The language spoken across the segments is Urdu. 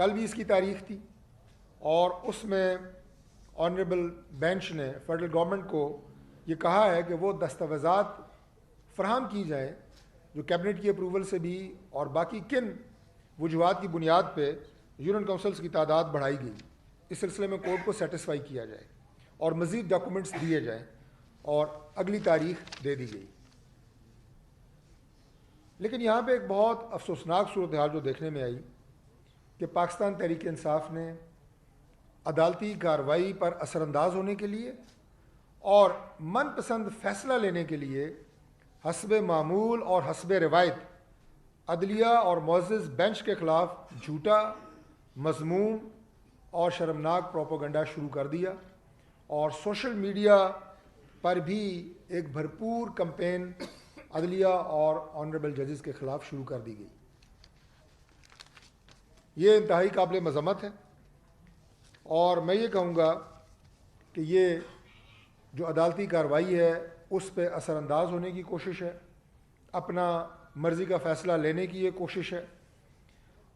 کل بھی اس کی تاریخ تھی، اور اس میں آنریبل بینچ نے فیڈرل گورنمنٹ کو یہ کہا ہے کہ وہ دستاویزات فراہم کی جائیں جو کیبنٹ کی اپروول سے بھی اور باقی کن وجوہات کی بنیاد پہ یونین کونسلز کی تعداد بڑھائی گئی، اس سلسلے میں کورٹ کو سیٹسفائی کیا جائے اور مزید ڈاکومنٹس دیے جائیں، اور اگلی تاریخ دے دی گئی۔ لیکن یہاں پہ ایک بہت افسوسناک صورتحال جو دیکھنے میں آئی کہ پاکستان تحریک انصاف نے عدالتی کارروائی پر اثر انداز ہونے کے لیے اور من پسند فیصلہ لینے کے لیے حسب معمول اور حسب روایت عدلیہ اور معزز بینچ کے خلاف جھوٹا، مذموم اور شرمناک پروپیگنڈا شروع کر دیا، اور سوشل میڈیا پر بھی ایک بھرپور کمپین عدلیہ اور آنریبل ججز کے خلاف شروع کر دی گئی۔ یہ انتہائی قابل مذمت ہے، اور میں یہ کہوں گا کہ یہ جو عدالتی کارروائی ہے اس پہ اثر انداز ہونے کی کوشش ہے، اپنا مرضی کا فیصلہ لینے کی یہ کوشش ہے،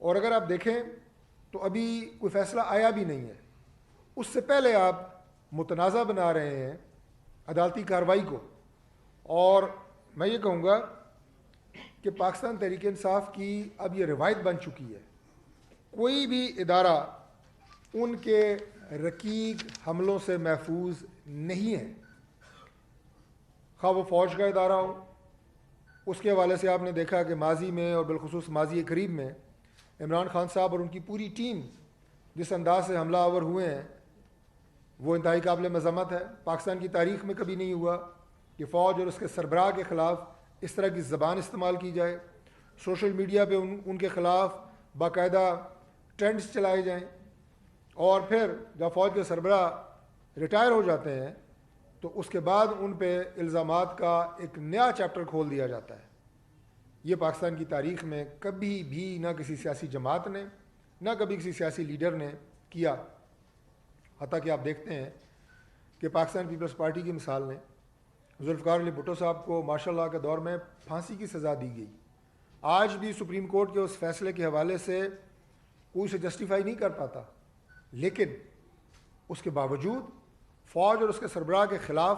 اور اگر آپ دیکھیں تو ابھی کوئی فیصلہ آیا بھی نہیں ہے، اس سے پہلے آپ متنازع بنا رہے ہیں عدالتی کارروائی کو۔ اور میں یہ کہوں گا کہ پاکستان تحریک انصاف کی اب یہ روایت بن چکی ہے، کوئی بھی ادارہ ان کے رقیق حملوں سے محفوظ نہیں ہے، خواہ وہ فوج کا ادارہ ہو۔ اس کے حوالے سے آپ نے دیکھا کہ ماضی میں اور بالخصوص ماضی قریب میں عمران خان صاحب اور ان کی پوری ٹیم جس انداز سے حملہ آور ہوئے ہیں وہ انتہائی قابل مذمت ہے۔ پاکستان کی تاریخ میں کبھی نہیں ہوا کہ فوج اور اس کے سربراہ کے خلاف اس طرح کی زبان استعمال کی جائے، سوشل میڈیا پہ ان کے خلاف باقاعدہ ٹرینڈز چلائے جائیں، اور پھر جب فوج کے سربراہ ریٹائر ہو جاتے ہیں تو اس کے بعد ان پہ الزامات کا ایک نیا چیپٹر کھول دیا جاتا ہے۔ یہ پاکستان کی تاریخ میں کبھی بھی نہ کسی سیاسی جماعت نے نہ کبھی کسی سیاسی لیڈر نے کیا، حتیٰ کہ آپ دیکھتے ہیں کہ پاکستان پیپلز پارٹی کی مثال میں ذوالفقار علی بھٹو صاحب کو مارشل لاء کے دور میں پھانسی کی سزا دی گئی۔ آج بھی سپریم کورٹ کے اس فیصلے کے حوالے سے کوئی اسے جسٹیفائی نہیں کر پاتا، لیکن اس کے باوجود فوج اور اس کے سربراہ کے خلاف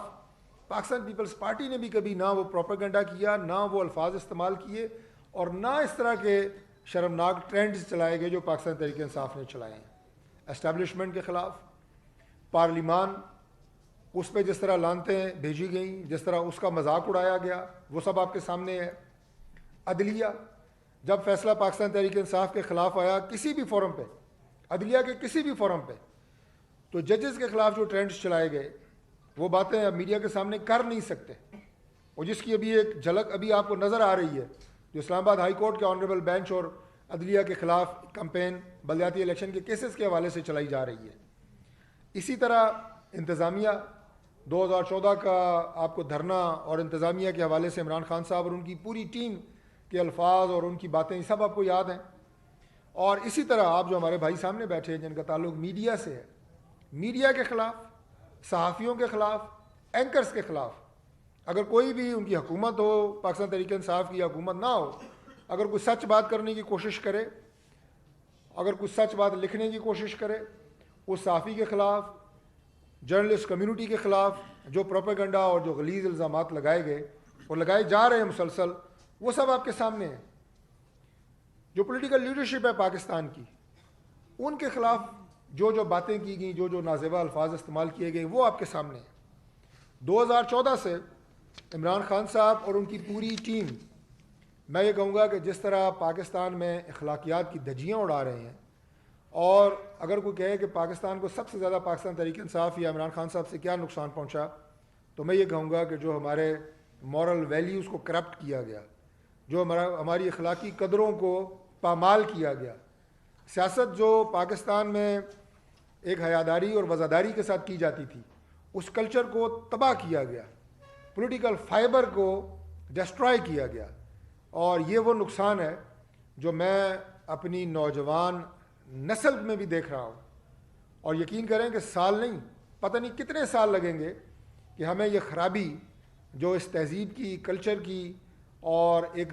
پاکستان پیپلز پارٹی نے بھی کبھی نہ وہ پروپیگنڈا کیا، نہ وہ الفاظ استعمال کیے، اور نہ اس طرح کے شرمناک ٹرینڈز چلائے گئے جو پاکستان تحریک انصاف نے چلائے ہیں۔ اسٹیبلشمنٹ کے خلاف پارلیمان، اس پہ جس طرح لانتیں بھیجی گئیں، جس طرح اس کا مذاق اڑایا گیا، وہ سب آپ کے سامنے ہے۔ عدلیہ، جب فیصلہ پاکستان تحریک انصاف کے خلاف آیا کسی بھی فورم پہ، عدلیہ کے کسی بھی فورم پہ، تو ججز کے خلاف جو ٹرینڈز چلائے گئے وہ باتیں اب میڈیا کے سامنے کر نہیں سکتے، اور جس کی ابھی ایک جھلک ابھی آپ کو نظر آ رہی ہے جو اسلام آباد ہائی کورٹ کے آنریبل بینچ اور عدلیہ کے خلاف کمپین بلدیاتی الیکشن کے کیسز کے حوالے سے چلائی جا رہی ہے۔ اسی طرح انتظامیہ، 2014 کا آپ کو دھرنا اور انتظامیہ کے حوالے سے عمران خان صاحب اور ان کی پوری ٹیم کے الفاظ اور ان کی باتیں سب آپ کو یاد ہیں۔ اور اسی طرح آپ جو ہمارے بھائی سامنے بیٹھے ہیں جن کا تعلق میڈیا سے ہے، میڈیا کے خلاف، صحافیوں کے خلاف، اینکرز کے خلاف، اگر کوئی بھی ان کی حکومت ہو، پاکستان تحریک انصاف کی حکومت نہ ہو، اگر کوئی سچ بات کرنے کی کوشش کرے، اگر کوئی سچ بات لکھنے کی کوشش کرے، اس صحافی کے خلاف، جرنلسٹ کمیونٹی کے خلاف جو پروپیگنڈا اور جو غلیظ الزامات لگائے گئے اور لگائے جا رہے ہیں مسلسل، وہ سب آپ کے سامنے ہیں۔ جو پولیٹیکل لیڈرشپ ہے پاکستان کی، ان کے خلاف جو باتیں کی گئیں، جو نازیبا الفاظ استعمال کیے گئے، وہ آپ کے سامنے ہیں۔ 2014 سے عمران خان صاحب اور ان کی پوری ٹیم، میں یہ کہوں گا کہ جس طرح پاکستان میں اخلاقیات کی دھجیاں اڑا رہے ہیں، اور اگر کوئی کہے کہ پاکستان کو سب سے زیادہ پاکستان تحریک انصاف یا عمران خان صاحب سے کیا نقصان پہنچا، تو میں یہ کہوں گا کہ جو ہمارے مورل ویلیوز کو کرپٹ کیا گیا، جو ہماری اخلاقی قدروں کو پامال کیا گیا، سیاست جو پاکستان میں ایک حیاداری اور وزاداری کے ساتھ کی جاتی تھی، اس کلچر کو تباہ کیا گیا، پولیٹیکل فائبر کو ڈسٹرائے کیا گیا، اور یہ وہ نقصان ہے جو میں اپنی نوجوان نسل میں بھی دیکھ رہا ہوں، اور یقین کریں کہ سال نہیں، پتہ نہیں کتنے سال لگیں گے کہ ہمیں یہ خرابی جو اس تہذیب کی، کلچر کی، اور ایک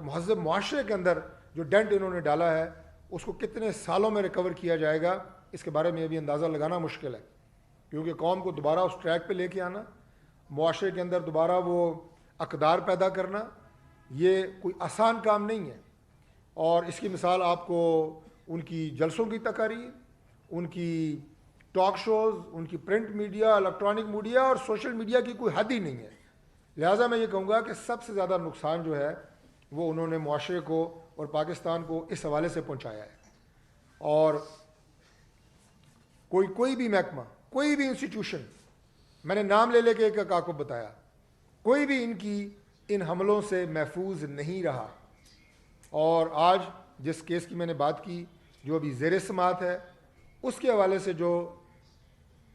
مہذب معاشرے کے اندر جو ڈنٹ انہوں نے ڈالا ہے، اس کو کتنے سالوں میں ریکور کیا جائے گا اس کے بارے میں ابھی اندازہ لگانا مشکل ہے، کیونکہ قوم کو دوبارہ اس ٹریک پہ لے کے آنا، معاشرے کے اندر دوبارہ وہ اقدار پیدا کرنا، یہ کوئی آسان کام نہیں ہے۔ اور اس کی مثال آپ کو ان کی جلسوں کی تقاریر، ان کی ٹاک شوز، ان کی پرنٹ میڈیا، الیکٹرانک میڈیا اور سوشل میڈیا کی کوئی حد ہی نہیں ہے۔ لہٰذا میں یہ کہوں گا کہ سب سے زیادہ نقصان جو ہے وہ انہوں نے معاشرے کو اور پاکستان کو اس حوالے سے پہنچایا ہے۔ اور کوئی بھی محکمہ، کوئی بھی انسٹیٹیوشن، میں نے نام لے کے ایک آپ کو بتایا، کوئی بھی ان حملوں سے محفوظ نہیں رہا۔ اور آج جس کیس کی میں نے بات کی جو ابھی زیر سماعت ہے، اس کے حوالے سے جو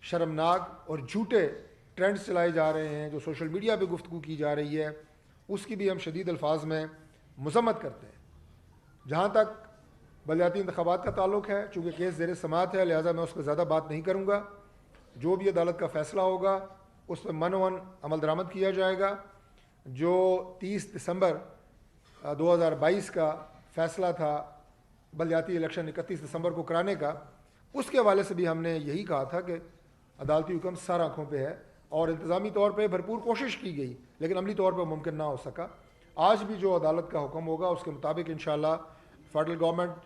شرمناک اور جھوٹے ٹرینڈز چلائے جا رہے ہیں، جو سوشل میڈیا پہ گفتگو کی جا رہی ہے، اس کی بھی ہم شدید الفاظ میں مذمت کرتے ہیں۔ جہاں تک بلدیاتی انتخابات کا تعلق ہے، چونکہ کیس زیر سماعت ہے لہٰذا میں اس پہ زیادہ بات نہیں کروں گا۔ جو بھی عدالت کا فیصلہ ہوگا اس پہ منون عمل درآمد کیا جائے گا۔ جو 30 دسمبر 2022 کا فیصلہ تھا بلدیاتی الیکشن 31 دسمبر کو کرانے کا، اس کے حوالے سے بھی ہم نے یہی کہا تھا کہ عدالتی حکم سر آنکھوں پہ ہے، اور انتظامی طور پہ بھرپور کوشش کی گئی لیکن عملی طور پہ ممکن نہ ہو سکا۔ آج بھی جو عدالت کا حکم ہوگا اس کے مطابق انشاءاللہ فیڈرل گورنمنٹ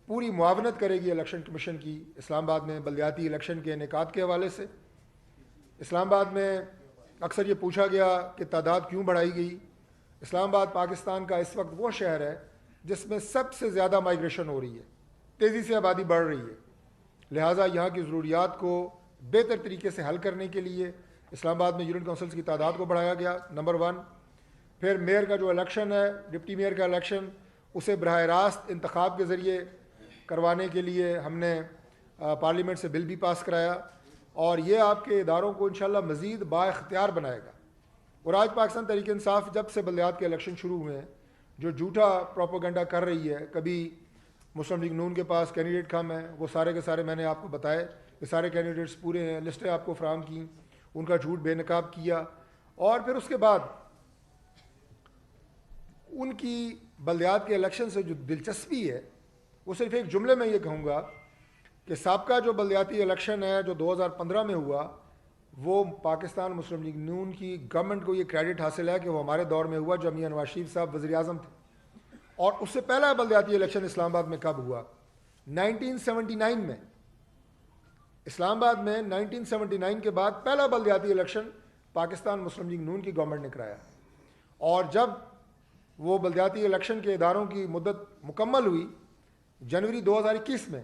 پوری معاونت کرے گی الیکشن کمیشن کی اسلام آباد میں بلدیاتی الیکشن کے انعقاد کے حوالے سے۔ اسلام آباد میں اکثر یہ پوچھا گیا کہ تعداد کیوں بڑھائی گئی۔ اسلام آباد پاکستان کا اس وقت وہ شہر ہے جس میں سب سے زیادہ مائیگریشن ہو رہی ہے، تیزی سے آبادی بڑھ رہی ہے، لہٰذا یہاں کی ضروریات کو بہتر طریقے سے حل کرنے کے لیے اسلام آباد میں یونٹ کونسلز کی تعداد کو بڑھایا گیا، نمبر 1۔ پھر میئر کا جو الیکشن ہے، ڈپٹی میئر کا الیکشن، اسے براہ راست انتخاب کے ذریعے کروانے کے لیے ہم نے پارلیمنٹ سے بل بھی پاس کرایا، اور یہ آپ کے اداروں کو انشاءاللہ مزید بااختیار بنائے گا۔ اور آج پاکستان تحریک انصاف جب سے بلدیات کے الیکشن شروع ہوئے ہیں، جو جھوٹا پروپیگنڈا کر رہی ہے، کبھی مسلم لیگ نون کے پاس کینڈیڈیٹ کم ہیں، وہ سارے کے سارے میں نے آپ کو بتائے کہ سارے کینڈیڈیٹس پورے ہیں، لسٹیں آپ کو فراہم کی، ان کا جھوٹ بے نقاب کیا، اور پھر اس کے بعد ان کی بلدیات کے الیکشن سے جو دلچسپی ہے وہ صرف ایک جملے میں یہ کہوں گا کہ سابقہ جو بلدیاتی الیکشن ہے جو 2015 میں ہوا، وہ پاکستان مسلم لیگ نون کی گورنمنٹ کو یہ کریڈٹ حاصل ہے کہ وہ ہمارے دور میں ہوا جب میاں نواز شریف صاحب وزیر اعظم تھے۔ اور اس سے پہلا بلدیاتی الیکشن اسلام آباد میں کب ہوا؟ 1979 میں۔ اسلام آباد میں 1979 کے بعد پہلا بلدیاتی الیکشن پاکستان مسلم لیگ نون کی گورنمنٹ نے کرایا، اور جب وہ بلدیاتی الیکشن کے اداروں کی مدت مکمل ہوئی جنوری 2021 میں،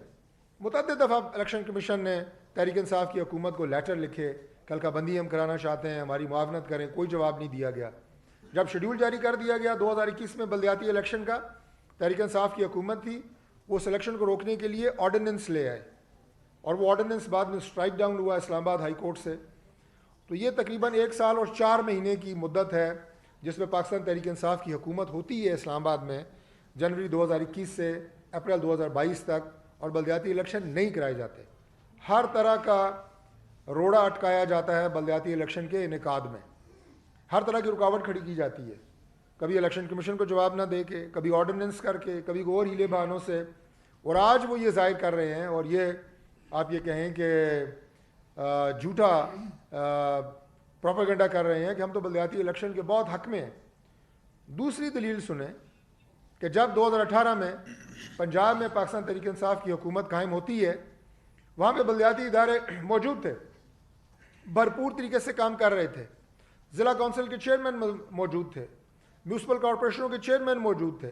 متعدد دفعہ الیکشن کمیشن نے تحریک انصاف کی حکومت کو لیٹر لکھے کہ حلقہ بندی ہم کرانا چاہتے ہیں، ہماری معاونت کریں، کوئی جواب نہیں دیا گیا۔ جب شیڈول جاری کر دیا گیا 2021 میں بلدیاتی الیکشن کا، تحریک انصاف کی حکومت تھی، وہ اس الیکشن کو روکنے کے لیے آرڈیننس لے آئے، اور وہ آرڈیننس بعد میں اسٹرائک ڈاؤن ہوا اسلام آباد ہائی کورٹ سے۔ تو یہ تقریباً 1 سال اور 4 مہینے کی مدت ہے جس میں پاکستان تحریک انصاف کی حکومت ہوتی ہے اسلام آباد میں، جنوری 2021 سے اپریل 2022 تک، اور بلدیاتی الیکشن نہیں کرائے جاتے۔ ہر طرح کا روڑا اٹکایا جاتا ہے بلدیاتی الیکشن کے انعقاد میں، ہر طرح کی رکاوٹ کھڑی کی جاتی ہے، کبھی الیکشن کمیشن کو جواب نہ دے کے، کبھی آرڈیننس کر کے، کبھی اور ہیلے بہانوں سے، اور آج وہ یہ ظاہر کر رہے ہیں، اور یہ آپ یہ کہیں کہ جھوٹا پروپیگنڈا کر رہے ہیں کہ ہم تو بلدیاتی الیکشن کے بہت حق میں ہیں۔ دوسری دلیل سنیں کہ جب 2018 میں پنجاب میں پاکستان تحریک انصاف کی حکومت قائم ہوتی ہے، وہاں پہ بلدیاتی ادارے موجود تھے، بھرپور طریقے سے کام کر رہے تھے، ضلع کونسل کے چیئرمین موجود تھے، میونسپل کارپوریشنوں کے چیئرمین موجود تھے،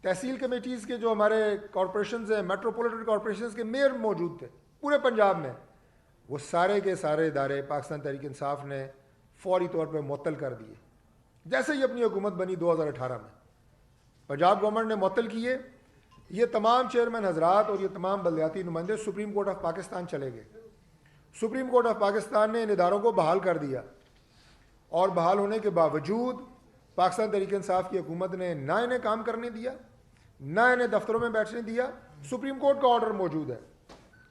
تحصیل کمیٹیز کے جو ہمارے کارپوریشنز ہیں، میٹروپولیٹن کارپوریشنز کے میئر موجود تھے پورے پنجاب میں۔ وہ سارے کے سارے ادارے پاکستان تحریک انصاف نے فوری طور پہ معطل کر دیے جیسے ہی اپنی حکومت بنی 2018 میں۔ پنجاب گورنمنٹ نے معطل کیے، یہ تمام چیئرمین حضرات اور یہ تمام بلدیاتی نمائندے سپریم کورٹ آف پاکستان چلے گئے۔ سپریم کورٹ آف پاکستان نے ان اداروں کو بحال کر دیا، اور بحال ہونے کے باوجود پاکستان تحریک انصاف کی حکومت نے نہ انہیں کام کرنے دیا، نہ انہیں دفتروں میں بیٹھنے دیا۔ سپریم کورٹ کا آرڈر موجود ہے۔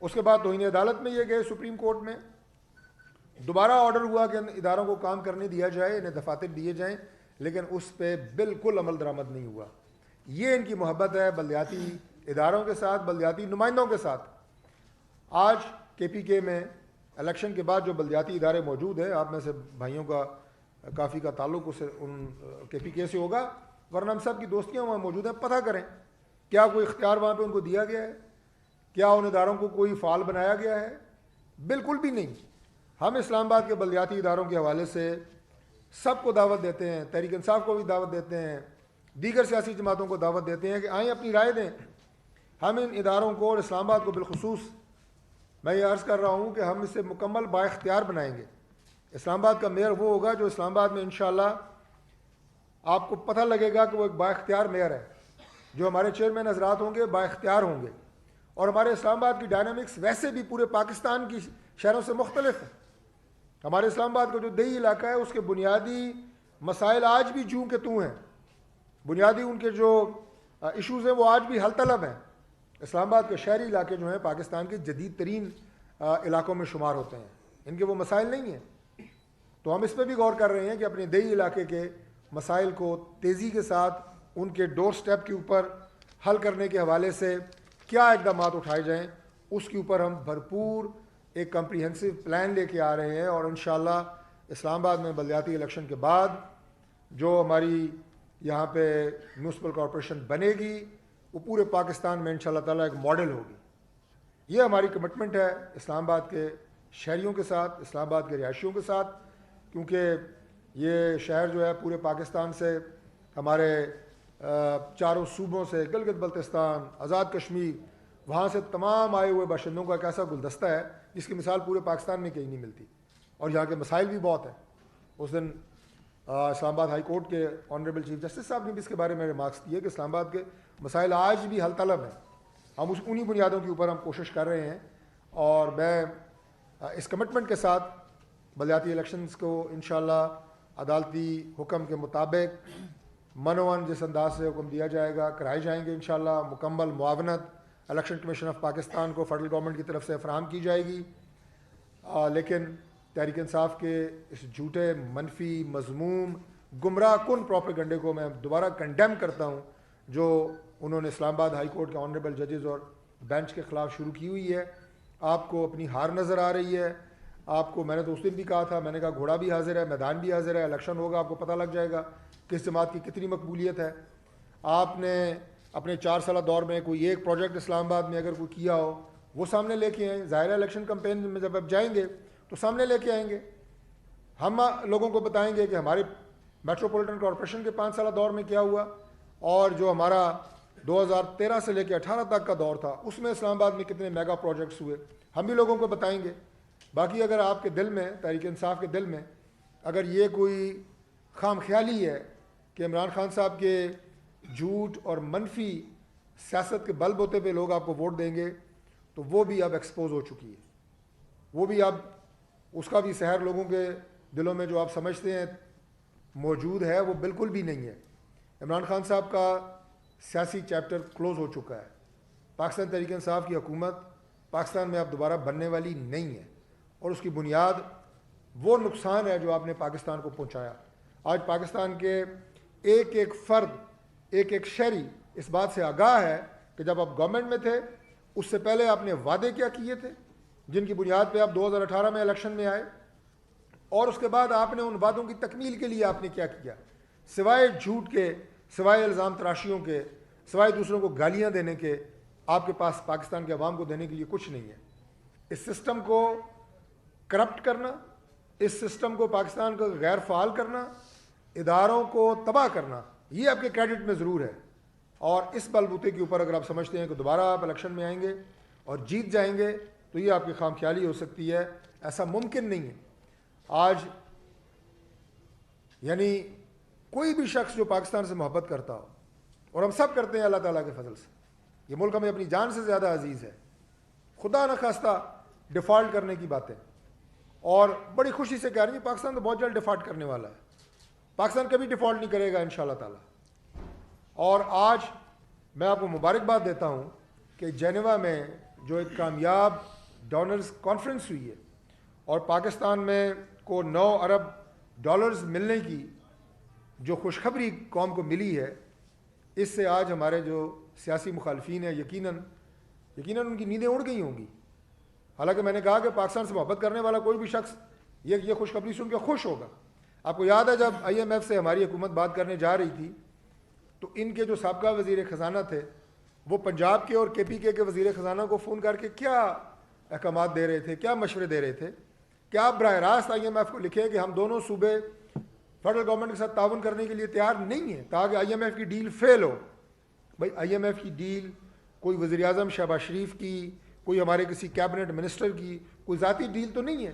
اس کے بعد توہین عدالت میں یہ گئے سپریم کورٹ میں، دوبارہ آرڈر ہوا کہ ان اداروں کو کام کرنے دیا جائے، انہیں دفاتر دیے جائیں، لیکن اس پہ بالکل عمل درآمد نہیں ہوا۔ یہ ان کی محبت ہے بلدیاتی اداروں کے ساتھ، بلدیاتی نمائندوں کے ساتھ. آج کے پی کے میں الیکشن کے بعد جو بلدیاتی ادارے موجود ہیں، آپ میں سے بھائیوں کا کافی کا تعلق اسے ان کے پی کے سے ہوگا، ورنہ ہم سب کی دوستیاں وہاں موجود ہیں. پتہ کریں کیا کوئی اختیار وہاں پہ ان کو دیا گیا ہے؟ کیا ان اداروں کو کوئی فعال بنایا گیا ہے؟ بالکل بھی نہیں. ہم اسلام آباد کے بلدیاتی اداروں کے حوالے سے سب کو دعوت دیتے ہیں، تحریک انصاف کو بھی دعوت دیتے ہیں، دیگر سیاسی جماعتوں کو دعوت دیتے ہیں کہ آئیں اپنی رائے دیں. ہم ان اداروں کو اور اسلام آباد کو بالخصوص میں یہ عرض کر رہا ہوں کہ ہم اسے مکمل با اختیار بنائیں گے. اسلام آباد کا میئر وہ ہوگا جو اسلام آباد میں انشاءاللہ آپ کو پتہ لگے گا کہ وہ ایک با اختیار میئر ہے. جو ہمارے چیئرمین حضرات ہوں گے با اختیار ہوں گے. اور ہمارے اسلام آباد کی ڈائنامکس ویسے بھی پورے پاکستان کی شہروں سے مختلف ہے. ہمارے اسلام آباد کا جو دیہی علاقہ ہے اس کے بنیادی مسائل آج بھی جوں کہ توں ہیں. بنیادی ان کے جو ایشوز ہیں وہ آج بھی حل طلب ہیں. اسلام آباد کے شہری علاقے جو ہیں پاکستان کے جدید ترین علاقوں میں شمار ہوتے ہیں. ان کے وہ مسائل نہیں ہیں. تو ہم اس پہ بھی غور کر رہے ہیں کہ اپنے دیہی علاقے کے مسائل کو تیزی کے ساتھ ان کے ڈور سٹیپ کے اوپر حل کرنے کے حوالے سے کیا اقدامات اٹھائے جائیں، اس کے اوپر ہم بھرپور ایک کمپریہنسو پلان لے کے آ رہے ہیں. اور انشاءاللہ اسلام آباد میں بلدیاتی الیکشن کے بعد جو ہماری یہاں پہ میونسپل کارپوریشن بنے گی وہ پورے پاکستان میں انشاءاللہ تعالیٰ ایک ماڈل ہوگی. یہ ہماری کمٹمنٹ ہے اسلام آباد کے شہریوں کے ساتھ، اسلام آباد کے رہائشیوں کے ساتھ، کیونکہ یہ شہر جو ہے پورے پاکستان سے، ہمارے چاروں صوبوں سے، گلگت بلتستان، آزاد کشمیر، وہاں سے تمام آئے ہوئے باشندوں کا ایک ایسا گلدستہ ہے جس کی مثال پورے پاکستان میں کہیں نہیں ملتی. اور یہاں کے مسائل بھی بہت ہیں. اس دن اسلام آباد ہائی کورٹ کے آنریبل چیف جسٹس صاحب نے بھی اس کے بارے میں ریمارکس دیے کہ اسلام آباد کے مسائل آج بھی حل طلب ہیں. ہم انہی بنیادوں کے اوپر ہم کوشش کر رہے ہیں. اور میں اس کمٹمنٹ کے ساتھ بلدیاتی الیکشنز کو انشاءاللہ عدالتی حکم کے مطابق منوان جس انداز سے حکم دیا جائے گا کرائے جائیں گے. انشاءاللہ مکمل معاونت الیکشن کمیشن آف پاکستان کو فیڈرل گورنمنٹ کی طرف سے فراہم کی جائے گی. لیکن تحریک انصاف کے اس جھوٹے، منفی، مذموم، گمراہ کن پروپیگنڈے کو میں دوبارہ کنڈیم کرتا ہوں جو انہوں نے اسلام آباد ہائی کورٹ کے آنریبل ججز اور بینچ کے خلاف شروع کی ہوئی ہے. آپ کو اپنی ہار نظر آ رہی ہے. آپ کو میں نے تو اس دن بھی کہا تھا، میں نے کہا گھوڑا بھی حاضر ہے، میدان بھی حاضر ہے، الیکشن ہوگا، آپ کو پتہ لگ جائے گا کس جماعت کی کتنی مقبولیت ہے. آپ نے اپنے 4 سالہ دور میں کوئی ایک پروجیکٹ اسلام آباد میں اگر کوئی کیا ہو وہ سامنے لے کے آئیں. ظاہر الیکشن کمپین میں جب آپ جائیں گے تو سامنے لے کے آئیں گے. ہم لوگوں کو بتائیں گے کہ ہمارے میٹروپولیٹن کارپوریشن کے 5 سالہ دور میں کیا ہوا، اور جو ہمارا 2013 سے لے کے 18 تک کا دور تھا اس میں اسلام آباد میں کتنے میگا پروجیکٹس ہوئے، ہم بھی لوگوں کو بتائیں گے. باقی اگر آپ کے دل میں، تحریک انصاف کے دل میں اگر یہ کوئی خام خیالی ہے کہ عمران خان صاحب کے جھوٹ اور منفی سیاست کے بل بوتے پہ لوگ آپ کو ووٹ دیں گے تو وہ بھی اب ایکسپوز ہو چکی ہے. وہ بھی اب اس کا بھی سحر لوگوں کے دلوں میں جو آپ سمجھتے ہیں موجود ہے وہ بالکل بھی نہیں ہے. عمران خان صاحب کا سیاسی چیپٹر کلوز ہو چکا ہے. پاکستان تحریک انصاف کی حکومت پاکستان میں اب دوبارہ بننے والی نہیں ہے، اور اس کی بنیاد وہ نقصان ہے جو آپ نے پاکستان کو پہنچایا. آج پاکستان کے ایک ایک فرد، ایک ایک شہری اس بات سے آگاہ ہے کہ جب آپ گورنمنٹ میں تھے اس سے پہلے آپ نے وعدے کیا کیے تھے جن کی بنیاد پہ آپ 2018 میں الیکشن میں آئے، اور اس کے بعد آپ نے ان وعدوں کی تکمیل کے لیے آپ نے کیا کیا، سوائے جھوٹ کے، سوائے الزام تراشیوں کے، سوائے دوسروں کو گالیاں دینے کے آپ کے پاس پاکستان کے عوام کو دینے کے لیے کچھ نہیں ہے. اس سسٹم کو کرپٹ کرنا، اس سسٹم کو پاکستان کو غیر فعال کرنا، اداروں کو تباہ کرنا، یہ آپ کے کریڈٹ میں ضرور ہے. اور اس بل بوتے کے اوپر اگر آپ سمجھتے ہیں کہ دوبارہ آپ الیکشن میں آئیں گے اور جیت جائیں گے تو یہ آپ کی خام خیالی ہو سکتی ہے. ایسا ممکن نہیں ہے. آج یعنی کوئی بھی شخص جو پاکستان سے محبت کرتا ہو، اور ہم سب کرتے ہیں اللہ تعالیٰ کے فضل سے، یہ ملک ہمیں اپنی جان سے زیادہ عزیز ہے، خدا نخواستہ ڈیفالٹ کرنے کی باتیں، اور بڑی خوشی سے کہہ رہی ہیں پاکستان تو بہت جلد ڈیفالٹ کرنے والا ہے. پاکستان کبھی ڈیفالٹ نہیں کرے گا انشاءاللہ تعالیٰ. اور آج میں آپ کو مبارکباد دیتا ہوں کہ جنیوا میں جو ایک کامیاب ڈونرز کانفرنس ہوئی ہے اور پاکستان میں کو $9 ارب ملنے کی جو خوشخبری قوم کو ملی ہے، اس سے آج ہمارے جو سیاسی مخالفین ہیں یقیناً ان کی نیندیں اڑ گئی ہوں گی. حالانکہ میں نے کہا کہ پاکستان سے محبت کرنے والا کوئی بھی شخص یہ خوشخبری سن کے خوش ہوگا. آپ کو یاد ہے جب IMF سے ہماری حکومت بات کرنے جا رہی تھی تو ان کے جو سابقہ وزیر خزانہ تھے وہ پنجاب کے اور KPK کے وزیر خزانہ کو فون کر کے کیا احکامات دے رہے تھے, کیا مشورے دے رہے تھے کہ آپ براہ راست IMF کو لکھیں کہ ہم دونوں صوبے فیڈرل گورنمنٹ کے ساتھ تعاون کرنے کے لیے تیار نہیں ہیں تاکہ IMF کی ڈیل فیل ہو. بھائی IMF کی ڈیل کوئی وزیر اعظم شہباز شریف کی, کوئی ہمارے کسی کیبنٹ منسٹر کی کوئی ذاتی ڈیل تو نہیں ہے,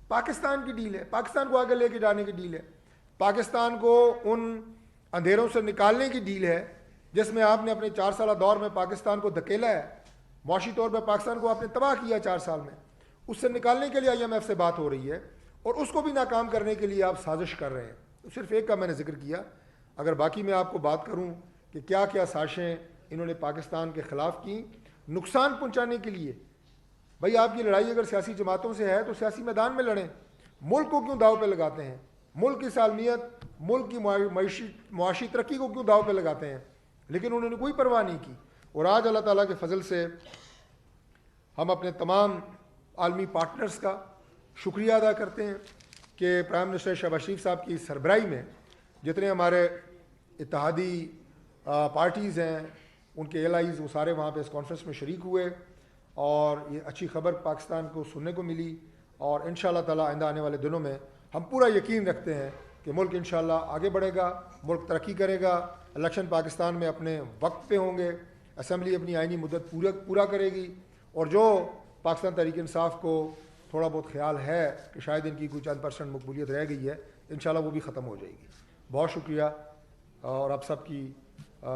پاکستان کی ڈیل ہے, پاکستان کو آگے لے کے جانے کی ڈیل ہے, پاکستان کو ان اندھیروں سے نکالنے کی ڈیل ہے جس میں آپ نے اپنے 4 سالہ دور میں پاکستان کو دھکیلا ہے, معاشی طور پہ پاکستان کو آپ نے تباہ کیا 4 سال میں. اس سے نکالنے کے لیے IMF سے بات ہو رہی ہے اور اس کو بھی ناکام کرنے کے لیے آپ سازش کر رہے ہیں. صرف ایک کا میں نے ذکر کیا, اگر باقی میں آپ کو بات کروں کہ کیا کیا سازشیں انہوں نے پاکستان کے خلاف کی نقصان پہنچانے کے لیے. بھائی آپ کی لڑائی اگر سیاسی جماعتوں سے ہے تو سیاسی میدان میں لڑیں, ملک کو کیوں داؤ پہ لگاتے ہیں, ملک کی سالمیت, ملک کی معاشی ترقی کو کیوں داؤ پہ لگاتے ہیں. لیکن انہوں نے کوئی پرواہ نہیں کی. اور آج اللہ تعالیٰ کے فضل سے ہم اپنے تمام عالمی پارٹنرز کا شکریہ ادا کرتے ہیں کہ پرائم منسٹر شہباز شریف صاحب کی سربراہی میں جتنے ہمارے اتحادی پارٹیز ہیں ان کے الائیز وہ سارے وہاں پہ اس کانفرنس میں شریک ہوئے اور یہ اچھی خبر پاکستان کو سننے کو ملی. اور انشاءاللہ تعالیٰ آئندہ آنے والے دنوں میں ہم پورا یقین رکھتے ہیں کہ ملک انشاءاللہ آگے بڑھے گا, ملک ترقی کرے گا, الیکشن پاکستان میں اپنے وقت پہ ہوں گے, اسمبلی اپنی آئینی مدت پورا کرے گی, اور جو پاکستان تحریک انصاف کو تھوڑا بہت خیال ہے کہ شاید ان کی کوئی چند % مقبولیت رہ گئی ہے انشاءاللہ وہ بھی ختم ہو جائے گی. بہت شکریہ اور آپ سب کی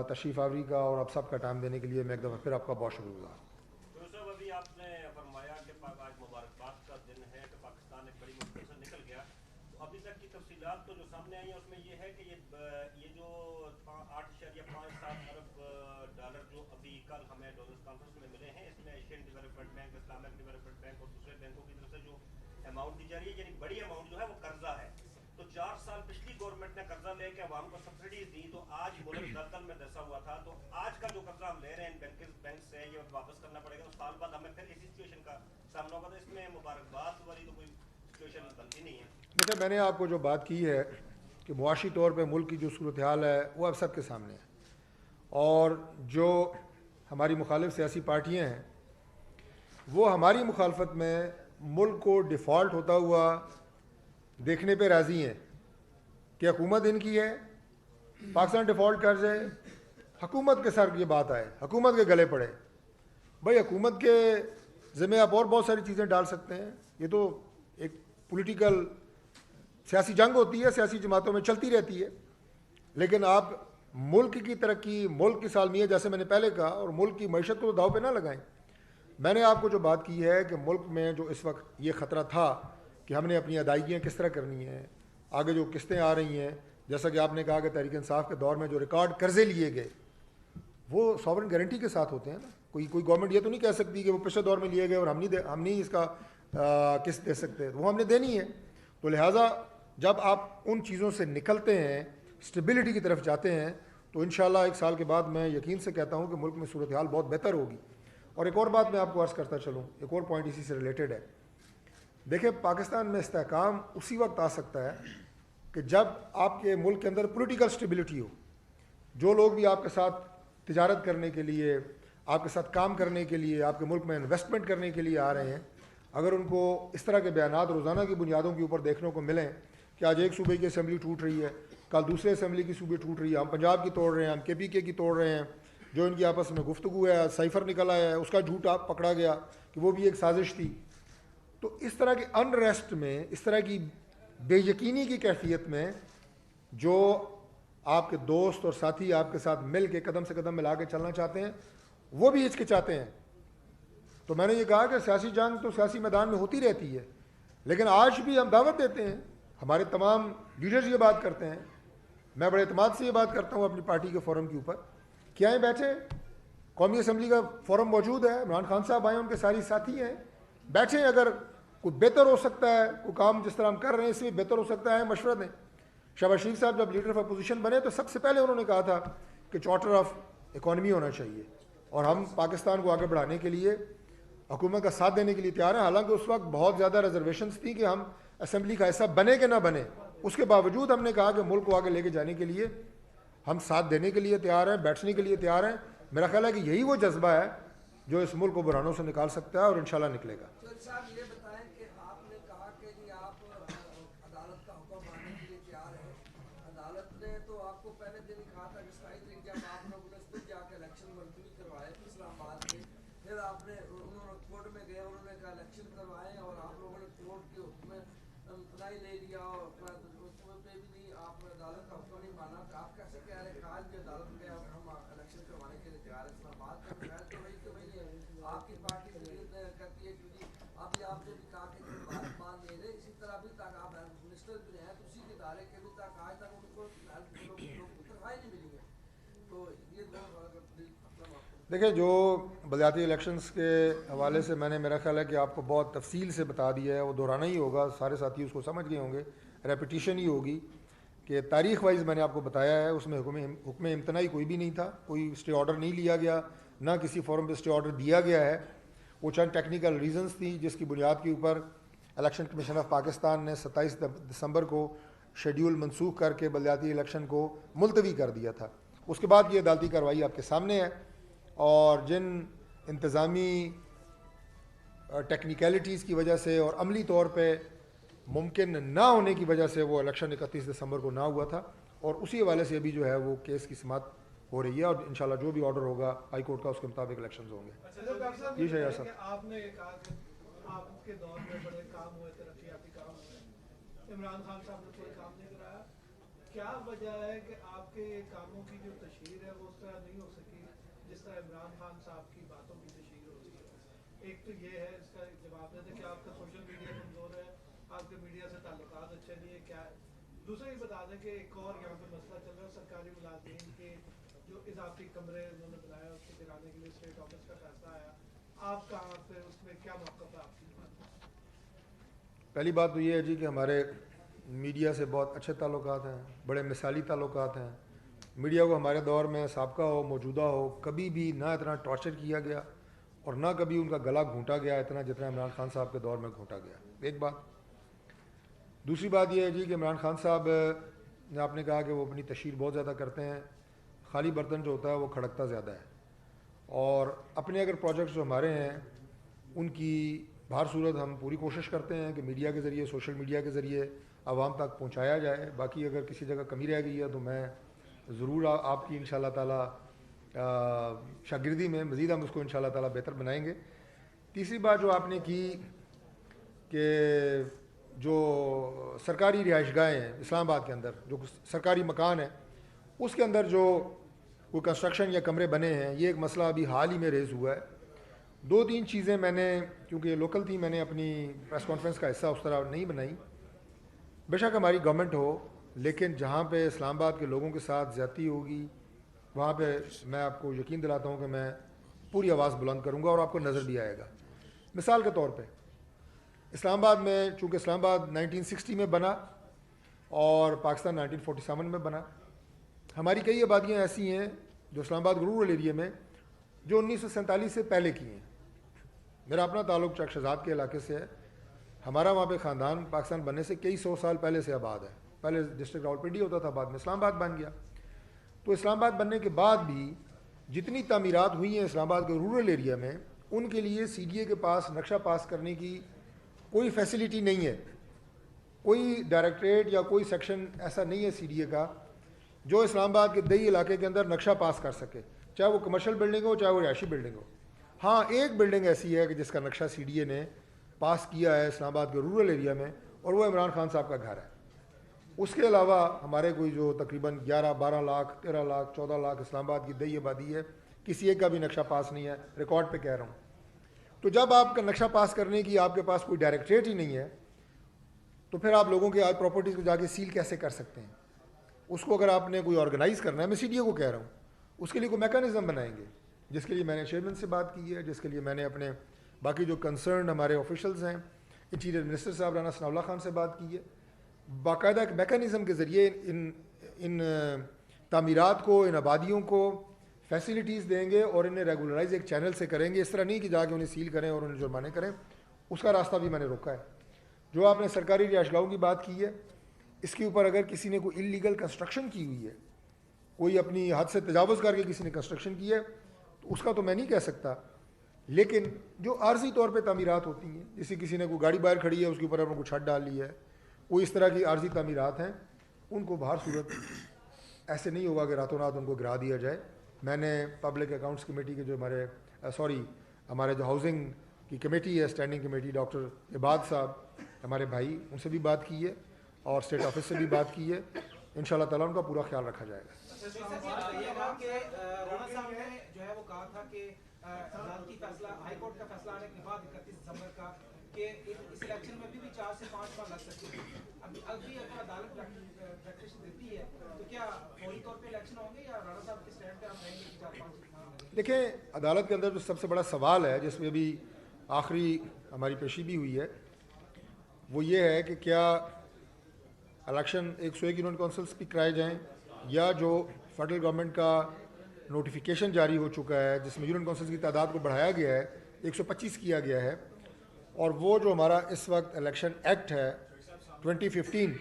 تشریف آوری کا اور آپ سب کا ٹائم دینے کے لیے میں ایک دفعہ پھر آپ کا بہت شکر گزار. صاحب ابھی آپ نے فرمایا کہ آج مبارکباد کا دن ہے کہ پاکستان ایک بڑی مشکل سے نکل گیا, تو ابھی تک کی تفصیلات تو جو سامنے آئی ہیں اس میں یہ ہے کہ یہ جو 8.57 ارب ڈالر جو ابھی کل ہمیں ڈونرز کانفرنس میں ملے ہیں, اس میں Asian development bank, Islamic development bank اور دوسرے بینکوں کی طرف سے جو اماؤنٹ دی جا رہی ہے, یعنی بڑی اماؤنٹ جو ہے وہ قرضہ ہے. تو 4 سال پچھلی گورنمنٹ نے قرضہ لے کے عوام کو سبسڈیز دی تو آج ملک دلدل میں دھنسا ہوا تھا, تو آج کا جو قرضہ ہم لے رہے ہیں بینک سے یہ واپس کرنا پڑے گا, تو سال بعد ہمیں پھر اسی سچویشن کا سامنا ہوگا. تو اس میں مبارکباد والی تو کوئی سچویشن بنتی نہیں ہے. دیکھیں میں نے آپ کو جو بات کی ہے کہ معاشی طور پہ ملک کی جو صورتحال ہے وہ اب سب کے سامنے ہے, اور جو ہماری مخالف سیاسی پارٹیاں ہیں وہ ہماری مخالفت میں ملک کو ڈیفالٹ ہوتا ہوا دیکھنے پہ راضی ہیں کہ حکومت ان کی ہے, پاکستان ڈیفالٹ کر جائے, حکومت کے سر یہ بات آئے, حکومت کے گلے پڑے. بھائی حکومت کے ذمہ آپ اور بہت ساری چیزیں ڈال سکتے ہیں, یہ تو ایک پولیٹیکل سیاسی جنگ ہوتی ہے, سیاسی جماعتوں میں چلتی رہتی ہے, لیکن آپ ملک کی ترقی, ملک کی سالمیت جیسے میں نے پہلے کہا, اور ملک کی معیشت کو تو داؤ پہ نہ لگائیں. میں نے آپ کو جو بات کی ہے کہ ملک میں جو اس وقت یہ خطرہ تھا کہ ہم نے اپنی ادائیگیاں کس طرح کرنی ہیں, آگے جو قسطیں آ رہی ہیں, جیسا کہ آپ نے کہا کہ تحریک انصاف کے دور میں جو ریکارڈ قرضے لیے گئے وہ ساورن گارنٹی کے ساتھ ہوتے ہیں نا. کوئی گورنمنٹ یہ تو نہیں کہہ سکتی کہ وہ پچھلے دور میں لیے گئے اور ہم نہیں اس کا قسط دے سکتے, وہ ہم نے دینی ہے. تو لہٰذا جب آپ ان چیزوں سے نکلتے ہیں, اسٹیبلٹی کی طرف جاتے ہیں, تو انشاءاللہ 1 سال کے بعد میں یقین سے کہتا ہوں کہ ملک میں صورتحال بہت بہتر ہوگی. اور ایک اور بات میں آپ کو عرض کرتا چلوں, ایک اور پوائنٹ اسی سے ریلیٹڈ ہے. دیکھیں پاکستان میں استحکام اسی وقت آ سکتا ہے کہ جب آپ کے ملک کے اندر پولیٹیکل اسٹیبلٹی ہو. جو لوگ بھی آپ کے ساتھ تجارت کرنے کے لیے, آپ کے ساتھ کام کرنے کے لیے, آپ کے ملک میں انویسٹمنٹ کرنے کے لیے آ رہے ہیں, اگر ان کو اس طرح کے بیانات روزانہ کی بنیادوں کے اوپر دیکھنے کو ملیں کہ آج ایک صوبے کی اسمبلی ٹوٹ رہی ہے, کل دوسرے اسمبلی کی صوبے ٹوٹ رہی ہے, ہم پنجاب کی توڑ رہے ہیں, ہم KPK کی توڑ رہے ہیں, جو ان کی آپس میں گفتگو ہے, سائفر نکلا ہے, اس کا جھوٹ آپ پکڑا گیا کہ وہ بھی ایک سازش تھی. تو اس طرح کے انریسٹ میں, اس طرح کی بے یقینی کی کیفیت میں جو آپ کے دوست اور ساتھی آپ کے ساتھ مل کے قدم سے قدم ملا کے چلنا چاہتے ہیں وہ بھی ہچکچاتے ہیں. تو میں نے یہ کہا کہ سیاسی جنگ تو سیاسی میدان میں ہوتی رہتی ہے, لیکن آج بھی ہم دعوت دیتے ہیں, ہمارے تمام لیڈرز یہ بات کرتے ہیں, میں بڑے اعتماد سے یہ بات کرتا ہوں اپنی پارٹی کے فورم کے اوپر کہ آئیں بیٹھے, قومی اسمبلی کا فورم موجود ہے, عمران خان صاحب آئے, ان کے ساری ساتھی ہیں, بیٹھیں, اگر کوئی بہتر ہو سکتا ہے, کوئی کام جس طرح ہم کر رہے ہیں اس میں بہتر ہو سکتا ہے, مشورہ دیں. شہباز شریف صاحب جب لیڈر آف اپوزیشن بنے تو سب سے پہلے انہوں نے کہا تھا کہ چارٹر آف اکانومی ہونا چاہیے، اور ہم پاکستان کو آگے بڑھانے کے لیے حکومت کا ساتھ دینے کے لیے تیار ہیں. حالانکہ اس وقت بہت زیادہ ریزرویشنز تھیں کہ ہم اسمبلی کا حصہ بنے کہ نہ بنے، اس کے باوجود ہم نے کہا کہ ملک کو آگے لے کے جانے کے لیے ہم ساتھ دینے کے لیے تیار ہیں، بیٹھنے کے لیے تیار ہیں. میرا خیال ہے کہ یہی وہ جذبہ ہے جو اس ملک کو بحرانوں سے نکال سکتا ہے، اور انشاءاللہ نکلے گا. صاحب یہ بتائیں کہ آپ نے کہا کہ جی آپ عدالت کا حکم ماننے کے لیے تیار ہیں. عدالت نے تو آپ کو پہلے دن ہی کہا تھا کہ 27 تاریخ جب آپ لوگوں نے خود جا کے الیکشن ملتوی کروائے اسلام آباد کے، پھر آپ نے انہوں نے کورٹ میں گئے، انہوں نے کہا الیکشن کروائے، اور آپ لوگوں نے کورٹ کے حکم میں امتناعی لے لیا، اور پہ بھی نہیں، آپ نے عدالت کا حکم نہیں مانا. تو آپ کیسے کہہ رہے ہیں آج بھی عدالت میں ہم الیکشن کروانے کے لیے تیار ہیں اسلام آباد کا؟ خیر تو وہی کہ بھائی آپ کی پارٹی کرتی ہے کیونکہ ابھی آپ نے بھی کہا کہ بات مان لے رہے، اسی طرح ابھی تک آپ منسٹر بھی رہے ہیں تو اسی کے ادارے کے ابھی تک آج تک ان کو تنخواہیں نہیں ملی ہے. تو یہ دیکھیں، جو بلدیاتی الیکشنز کے حوالے سے میں نے، میرا خیال ہے کہ آپ کو بہت تفصیل سے بتا دیا ہے، وہ دہرانا ہی ہوگا، سارے ساتھی اس کو سمجھ گئے ہوں گے، ریپیٹیشن ہی ہوگی کہ تاریخ وائز میں نے آپ کو بتایا ہے. اس میں حکم امتناعی کوئی بھی نہیں تھا، کوئی اسٹے آرڈر نہیں لیا گیا، نہ کسی فورم پہ اسٹے آرڈر دیا گیا ہے. وہ چند ٹیکنیکل ریزنز تھیں جس کی بنیاد کے اوپر الیکشن کمیشن آف پاکستان نے 27 دسمبر کو شیڈیول منسوخ کر کے بلدیاتی الیکشن کو ملتوی کر دیا تھا. اس کے بعد یہ عدالتی کارروائی آپ کے سامنے ہے، اور جن انتظامی ٹیکنیکلٹیز کی وجہ سے اور عملی طور پہ ممکن نہ ہونے کی وجہ سے وہ الیکشن 31 دسمبر کو نہ ہوا تھا، اور اسی حوالے سے ابھی جو ہے وہ کیس کی سماعت ہو رہی ہے، اور انشاءاللہ جو بھی آرڈر ہوگا ہائی کورٹ کا اس کے مطابق الیکشنز ہوں گے. جی شہزاد صاحب، آپ نے کہا کہ آپ کے دور میں بڑے کام ہوئے، ترقیاتی کام ہوئے، عمران خان صاحب نے کوئی کام نہیں کرایا. کیا وجہ ہے کہ آپ کے کاموں کی جو تشہیر ہے وہ اس طرح نہیں ہو سکی جس طرح عمران خان صاحب کی باتوں کی تشہیر ہوتی ہے؟ ایک تو یہ ہے، اس کا جواب دے دیں کہ آپ کا سوشل میڈیا کمزور ہے، آپ کے میڈیا سے تعلقات اچھے نہیں ہے، کیا ہے؟ دوسرا یہ بتا دیں کہ ایک اور یہاں پہ مسئلہ چل رہا ہے سرکاری ملازمین کے جو اضافی کمرے انہوں نے بنایا اس کے گرانے کے لیے اسٹیٹ آفس کا فیصلہ آیا، آپ کہاں پہ اس میں کیا موقف ہے آپ کی؟ پہلی بات تو یہ ہے جی کہ ہمارے میڈیا سے بہت اچھے تعلقات ہیں، بڑے مثالی تعلقات ہیں. میڈیا کو ہمارے دور میں سابقہ ہو، موجودہ ہو، کبھی بھی نہ اتنا ٹارچر کیا گیا اور نہ کبھی ان کا گلا گھونٹا گیا اتنا جتنا عمران خان صاحب کے دور میں گھونٹا گیا. ایک بات. دوسری بات یہ ہے جی کہ عمران خان صاحب نے، آپ نے کہا کہ وہ اپنی تشہیر بہت زیادہ کرتے ہیں. خالی برتن جو ہوتا ہے وہ کھڑکتا زیادہ ہے، اور اپنے اگر پروجیکٹس جو ہمارے ہیں ان کی بہر صورت ہم پوری کوشش کرتے ہیں کہ میڈیا کے ذریعے، سوشل میڈیا کے ذریعے عوام تک پہنچایا جائے. باقی اگر کسی جگہ کمی رہ گئی ہے تو میں ضرور آپ کی انشاءاللہ تعالیٰ شاگردی میں مزید ہم اس کو انشاءاللہ تعالیٰ بہتر بنائیں گے. تیسری بات جو آپ نے کی کہ جو سرکاری رہائش گاہیں ہیں اسلام آباد کے اندر، جو سرکاری مکان ہے اس کے اندر جو کوئی کنسٹرکشن یا کمرے بنے ہیں، یہ ایک مسئلہ ابھی حال ہی میں ریز ہوا ہے. 2-3 چیزیں میں نے، کیونکہ یہ لوکل تھی، میں نے اپنی پریس کانفرنس کا حصہ اس طرح نہیں بنائی. بے شک ہماری گورنمنٹ ہو، لیکن جہاں پہ اسلام آباد کے لوگوں کے ساتھ زیادتی ہوگی وہاں پہ میں آپ کو یقین دلاتا ہوں کہ میں پوری آواز بلند کروں گا، اور آپ کو نظر بھی آئے گا. مثال کے طور پہ اسلام آباد میں، چونکہ اسلام آباد 1960 میں بنا اور پاکستان 1947 میں بنا، ہماری کئی آبادیاں ایسی ہیں جو اسلام آباد رورل ایریا میں جو 1947 سے پہلے کی ہیں. میرا اپنا تعلق چک شہزاد کے علاقے سے ہے. ہمارا وہاں پہ خاندان پاکستان بننے سے کئی 100 سال پہلے سے آباد ہے. پہلے ڈسٹرکٹ راولپنڈی ہوتا تھا، بعد میں اسلام آباد بن گیا. تو اسلام آباد بننے کے بعد بھی جتنی تعمیرات ہوئی ہیں اسلام آباد کے رورل ایریا میں، ان کے لیے سی ڈی اے کے پاس نقشہ پاس کرنے کی کوئی فیسلٹی نہیں ہے. کوئی ڈائریکٹریٹ یا کوئی سیکشن ایسا نہیں ہے سی ڈی اے کا جو اسلام آباد کے دیہی علاقے کے اندر نقشہ پاس کر سکے، چاہے وہ کمرشل بلڈنگ ہو، چاہے وہ رہائشی بلڈنگ ہو. ہاں، ایک بلڈنگ ایسی ہے کہ جس کا نقشہ سی ڈی اے نے پاس کیا ہے اسلام آباد کے رورل ایریا میں، اور وہ عمران خان صاحب کا گھر ہے. اس کے علاوہ ہمارے کوئی جو تقریباً 11-12 لاکھ 13 لاکھ 14 لاکھ اسلام آباد کی دیہی آبادی ہے، کسی ایک کا بھی نقشہ پاس نہیں ہے. ریکارڈ پہ کہہ رہا ہوں. تو جب آپ کا نقشہ پاس کرنے کی آپ کے پاس کوئی ڈائریکٹریٹ ہی نہیں ہے تو پھر آپ لوگوں کے آج پراپرٹیز کو جا کے سیل کیسے کر سکتے ہیں؟ اس کو اگر آپ نے کوئی آرگنائز کرنا ہے، میں سی ڈی اے کو کہہ رہا ہوں، اس کے لیے کوئی میکانزم بنائیں گے، جس کے لیے میں نے چیئرمین سے بات کی ہے، جس کے لیے میں نے اپنے باقی جو کنسرن ہمارے آفیشلز ہیں، انٹیریئر منسٹر صاحب رانا ثناء اللہ خان سے بات کی ہے. باقاعدہ ایک میکانزم کے ذریعے ان تعمیرات کو، ان آبادیوں کو فیسلٹیز دیں گے اور انہیں ریگولرائز ایک چینل سے کریں گے. اس طرح نہیں کہ جا کے انہیں سیل کریں اور انہیں جرمانے کریں. اس کا راستہ بھی میں نے روکا ہے. جو آپ نے سرکاری رہائش گاہوں کی بات کی ہے, اس کے اوپر اگر کسی نے کوئی انلیگل کنسٹرکشن کی ہوئی ہے, کوئی اپنی حد سے تجاوز کر کے کسی نے کنسٹرکشن کی ہے, تو اس کا تو میں نہیں کہہ سکتا. لیکن جو عارضی طور پہ تعمیرات ہوتی ہیں, جیسے کسی نے کوئی گاڑی باہر کھڑی ہے اس کے اوپر اپنے کو چھت ڈال لی ہے, کوئی اس طرح کی عارضی تعمیرات ہیں, ان کو بہر صورت ایسے نہیں ہوگا کہ راتوں رات ان کو گرا دیا جائے. میں نے پبلک اکاؤنٹس کمیٹی کے جو ہمارے جو ہاؤسنگ کی کمیٹی ہے, اسٹینڈنگ کمیٹی, ڈاکٹر عباد صاحب ہمارے بھائی, ان سے بھی بات کی ہے اور اسٹیٹ آفس سے بھی بات کی ہے. انشاءاللہ تعالیٰ ان کا پورا خیال رکھا جائے گا. رانا صاحب نے جو ہے وہ کہا تھا کہ عدالتی فیصلہ, ہائی کورٹ کا فیصلہ آنے کے بعد 31 دسمبر کا, کہ اس الیکشن میں بھی 4 سے 5 ماہ لگ سکتے ہیں. ابھی اگر عدالت پریکٹس دیتی ہے تو کیا فوری طور پہ الیکشن ہوں گے, یا رانا صاحب کے اسٹینڈ پہ آپ رہیں گے کہ 4-5 ماہ؟ دیکھیں, عدالت کے اندر جو سب سے بڑا سوال ہے, جس میں بھی آخری ہماری پیشی بھی ہوئی ہے, وہ یہ ہے کہ کیا الیکشن 101 یونین کونسلس بھی کرائے جائیں, یا جو فیڈرل گورنمنٹ کا نوٹیفیکیشن جاری ہو چکا ہے جس میں یونین کونسلس کی تعداد کو بڑھایا گیا ہے, 125 کیا گیا ہے, اور وہ جو ہمارا اس وقت الیکشن ایکٹ ہے 2015,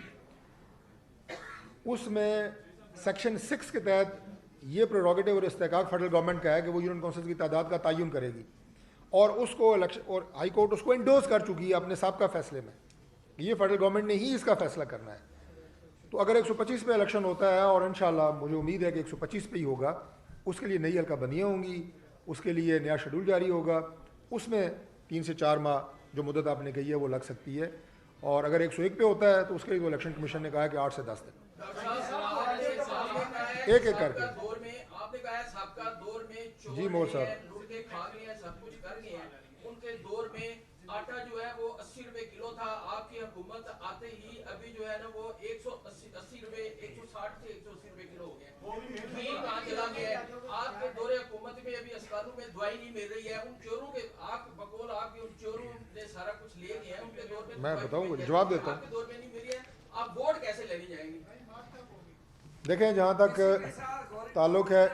اس میں سیکشن 6 کے تحت یہ پریروگیٹو اور استحقاق فیڈرل گورنمنٹ کا ہے کہ وہ یونین کونسلس کی تعداد کا تعین کرے گی, اور اس کو الیکشن, اور ہائی کورٹ اس کو انڈورس کر چکی ہے اپنے سابقہ فیصلے میں, یہ فیڈرل گورنمنٹ نے ہی اس کا فیصلہ کرنا ہے. تو اگر 125 پہ الیکشن ہوتا ہے, اور انشاءاللہ مجھے امید ہے کہ 125 پہ ہی ہوگا, اس کے لیے نئی حلقہ بندیاں ہوں گی, اس کے لیے نیا شیڈول جاری ہوگا, اس میں 3 سے 4 ماہ جو مدت آپ نے کہی ہے وہ لگ سکتی ہے. اور اگر 101 پہ ہوتا ہے تو اس کے لیے تو الیکشن کمیشن نے کہا ہے کہ 8 سے 10 دن ایک ایک کر کے. جی مور صاحب, ان کے دور میں آٹا جو ہے وہ 80 روپے کلو تھا, آپ کی حکومت آتے ہی ابھی جو ہے نا وہ 180 روپے, 160 سے 180 روپے کلو ہو گیا. کہاں چلا گیا ہے؟ آپ کے دور حکومت میں ابھی اسپتالوں میں دوائی نہیں مل رہی ہے. ان چوروں کے آپ بقول آپ کے ان چوروں نے سارا کچھ لے گئے ہیں, ان کے دور میں بتاؤں گا, جواب دیتا ہوں. آپ کے دور میں نہیں ملی ہے, آپ ووٹ کیسے لینے جائیں گے؟ دیکھیں, جہاں تک تعلق ہے,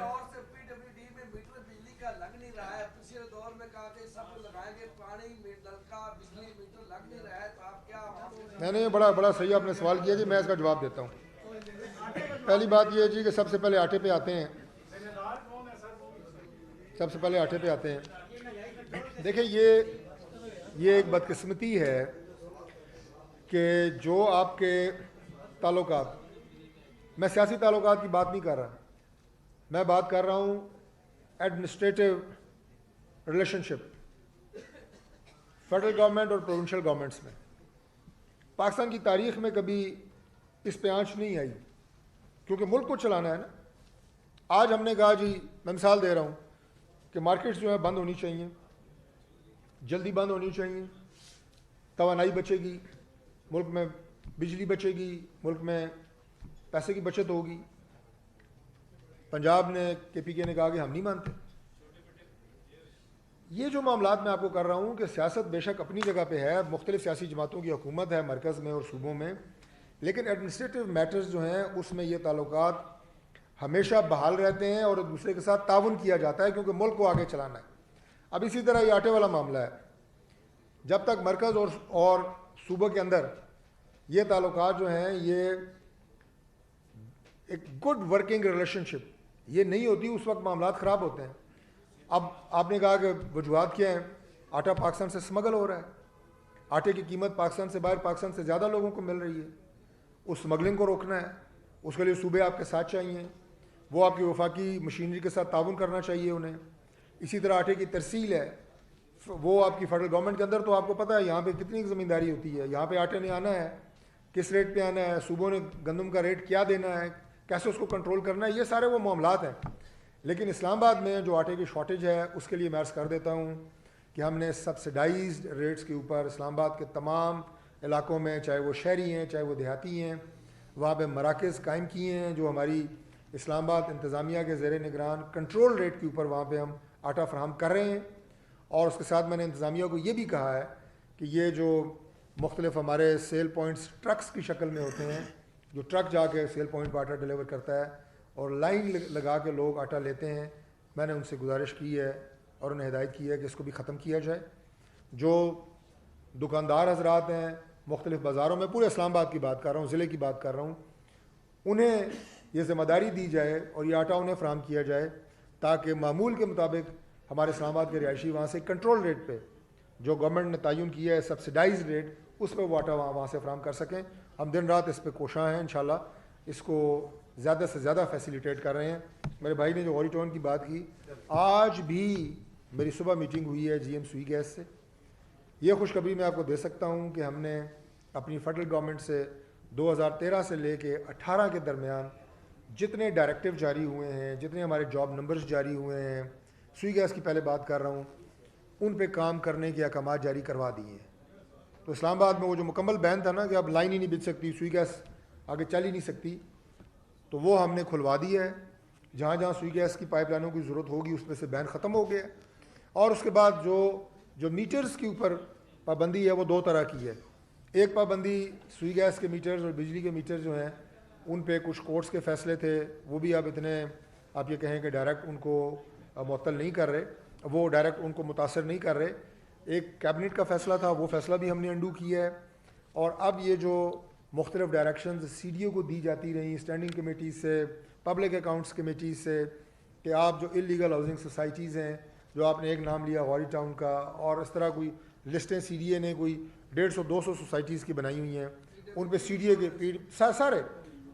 میں نے بڑا صحیح آپ نے سوال کیا جی, میں اس کا جواب دیتا ہوں. پہلی بات یہ ہے جی کہ سب سے پہلے آٹے پہ آتے ہیں. دیکھیں, یہ ایک بدقسمتی ہے کہ جو آپ کے تعلقات, میں سیاسی تعلقات کی بات نہیں کر رہا, میں بات کر رہا ہوں ایڈمنسٹریٹو ریلیشن شپ فیڈرل گورنمنٹ اور پروونشل گورنمنٹس میں. پاکستان کی تاریخ میں کبھی اس پہ آنچ نہیں آئی, کیونکہ ملک کو چلانا ہے نا. آج ہم نے کہا جی, میں مثال دے رہا ہوں کہ مارکیٹس جو ہے بند ہونی چاہیے, جلدی بند ہونی چاہیے, توانائی بچے گی, ملک میں بجلی بچے گی, ملک میں پیسے کی بچت ہوگی. پنجاب نے KPK نے کہا کہ ہم نہیں مانتے. یہ جو معاملات میں آپ کو کر رہا ہوں کہ سیاست بے شک اپنی جگہ پہ ہے, مختلف سیاسی جماعتوں کی حکومت ہے مرکز میں اور صوبوں میں, لیکن ایڈمنسٹریٹو میٹرز جو ہیں اس میں یہ تعلقات ہمیشہ بحال رہتے ہیں اور ایک دوسرے کے ساتھ تعاون کیا جاتا ہے, کیونکہ ملک کو آگے چلانا ہے. اب اسی طرح یہ آٹے والا معاملہ ہے, جب تک مرکز اور صوبوں کے اندر یہ تعلقات جو ہیں, یہ ایک گڈ ورکنگ ریلیشن شپ یہ نہیں ہوتی, اس وقت معاملات خراب ہوتے ہیں. اب آپ نے کہا کہ وجوہات کیا ہیں, آٹا پاکستان سے سمگل ہو رہا ہے, آٹے کی قیمت پاکستان سے باہر پاکستان سے زیادہ لوگوں کو مل رہی ہے, اس سمگلنگ کو روکنا ہے, اس کے لیے صوبے آپ کے ساتھ چاہیے, وہ آپ کی وفاقی مشینری کے ساتھ تعاون کرنا چاہیے انہیں. اسی طرح آٹے کی ترسیل ہے, وہ آپ کی فیڈرل گورنمنٹ کے اندر, تو آپ کو پتہ ہے یہاں پہ کتنی زمینداری ہوتی ہے, یہاں پہ آٹے نے آنا ہے, کس ریٹ پہ آنا ہے, صوبوں نے گندم کا ریٹ کیا دینا ہے, کیسے اس کو کنٹرول کرنا ہے, یہ سارے وہ معاملات ہیں. لیکن اسلام آباد میں جو آٹے کی شارٹیج ہے اس کے لیے میں عرض کر دیتا ہوں کہ ہم نے سبسڈائزڈ ریٹس کے اوپر اسلام آباد کے تمام علاقوں میں, چاہے وہ شہری ہیں چاہے وہ دیہاتی ہیں, وہاں پہ مراکز قائم کیے ہیں جو ہماری اسلام آباد انتظامیہ کے زیر نگران کنٹرول ریٹ کے اوپر وہاں پہ ہم آٹا فراہم کر رہے ہیں. اور اس کے ساتھ میں نے انتظامیہ کو یہ بھی کہا ہے کہ یہ جو مختلف ہمارے سیل پوائنٹس ٹرکس کی شکل میں ہوتے ہیں, جو ٹرک جا کے سیل پوائنٹ پہ آٹا ڈیلیور کرتا ہے اور لائن لگا کے لوگ آٹا لیتے ہیں, میں نے ان سے گزارش کی ہے اور انہیں ہدایت کی ہے کہ اس کو بھی ختم کیا جائے. جو دکاندار حضرات ہیں مختلف بازاروں میں، پورے اسلام آباد کی بات کر رہا ہوں، ضلع کی بات کر رہا ہوں، انہیں یہ ذمہ داری دی جائے اور یہ آٹا انہیں فراہم کیا جائے تاکہ معمول کے مطابق ہمارے اسلام آباد کے رہائشی وہاں سے کنٹرول ریٹ پہ جو گورنمنٹ نے تعین کیا ہے سبسڈائز ریٹ، اس پہ وہ آٹا وہاں سے فراہم کر سکیں. ہم دن رات اس پہ کوشاں ہیں، انشاءاللہ اس کو زیادہ سے زیادہ فیسیلیٹیٹ کر رہے ہیں. میرے بھائی نے جو غوری ٹون کی بات کی، آج بھی میری صبح میٹنگ ہوئی ہے جی ایم سوئی گیس سے. یہ خوشخبری میں آپ کو دے سکتا ہوں کہ ہم نے اپنی فیڈرل گورنمنٹ سے 2013 سے لے کے 18 کے درمیان جتنے ڈائریکٹیو جاری ہوئے ہیں، جتنے ہمارے جاب نمبرز جاری ہوئے ہیں، سوئی گیس کی پہلے بات کر رہا ہوں، ان پہ کام کرنے کے احکامات جاری کروا دیے ہیں. تو اسلام آباد میں وہ جو مکمل بین تھا نا کہ اب لائن ہی نہیں بچ سکتی، سوئی گیس آگے چل ہی نہیں سکتی، تو وہ ہم نے کھلوا دی ہے. جہاں جہاں سوئی گیس کی پائپ لائنوں کی ضرورت ہوگی اس پہ سے بین ختم ہو گیا. اور اس کے بعد جو میٹرز کے اوپر پابندی ہے وہ دو طرح کی ہے. ایک پابندی سوئی گیس کے میٹرز اور بجلی کے میٹر جو ہیں ان پہ کچھ کورٹس کے فیصلے تھے، وہ بھی اب اتنے آپ یہ کہیں کہ ڈائریکٹ ان کو معطل نہیں کر رہے، وہ ڈائریکٹ ان کو متاثر نہیں کر رہے. ایک کیبنٹ کا فیصلہ تھا، وہ فیصلہ بھی ہم نے انڈو کیا ہے. اور اب یہ جو مختلف ڈائریکشنز سی ڈی او کو دی جاتی رہیں اسٹینڈنگ کمیٹیز سے، پبلک اکاؤنٹس کمیٹیز سے، کہ آپ جو انلیگل ہاؤسنگ سوسائٹیز ہیں، جو آپ نے ایک نام لیا غوری ٹاؤن کا، اور اس طرح کوئی لسٹیں سی ڈی اے نے کوئی 150-200 سوسائٹیز کی بنائی ہوئی ہیں، ان پہ سی ڈی اے کے سارے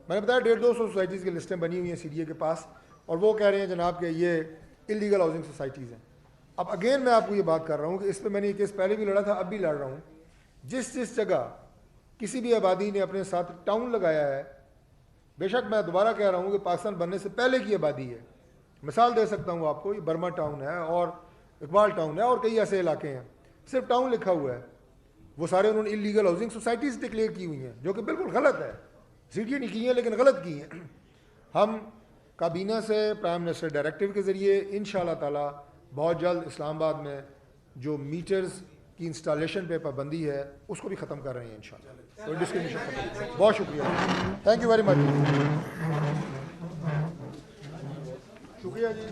میں نے بتایا 150-200 سوسائٹیز کی لسٹیں بنی ہوئی ہیں سی ڈی اے کے پاس، اور وہ کہہ رہے ہیں جناب کہ یہ انلیگل ہاؤسنگ سوسائٹیز ہیں. اب اگین میں آپ کو یہ بات کر رہا ہوں کہ اس پہ میں نے یہ کیس پہلے بھی لڑا تھا، اب بھی لڑ رہا ہوں. جس جگہ کسی بھی آبادی نے اپنے ساتھ ٹاؤن لگایا ہے، بے شک میں دوبارہ کہہ رہا ہوں کہ پاکستان بننے سے پہلے کی آبادی ہے. مثال دے سکتا ہوں آپ کو، یہ برما ٹاؤن ہے اور اقبال ٹاؤن ہے اور کئی ایسے علاقے ہیں، صرف ٹاؤن لکھا ہوا ہے، وہ سارے انہوں نے انلیگل ہاؤسنگ سوسائٹیز ڈکلیئر کی ہوئی ہیں، جو کہ بالکل غلط ہے. سی ڈی اے نہیں کی ہیں لیکن غلط کی ہیں. ہم کابینہ سے پرائم منسٹر ڈائریکٹیو کے ذریعے انشاءاللہ تعالی بہت جلد اسلام آباد میں جو میٹرز کی انسٹالیشن پہ پابندی ہے اس کو بھی ختم کر رہے ہیں انشاءاللہ. تو ڈسکریمنیشن ختم. بہت شکریہ، تھینک یو ویری مچ. شکریہ جی.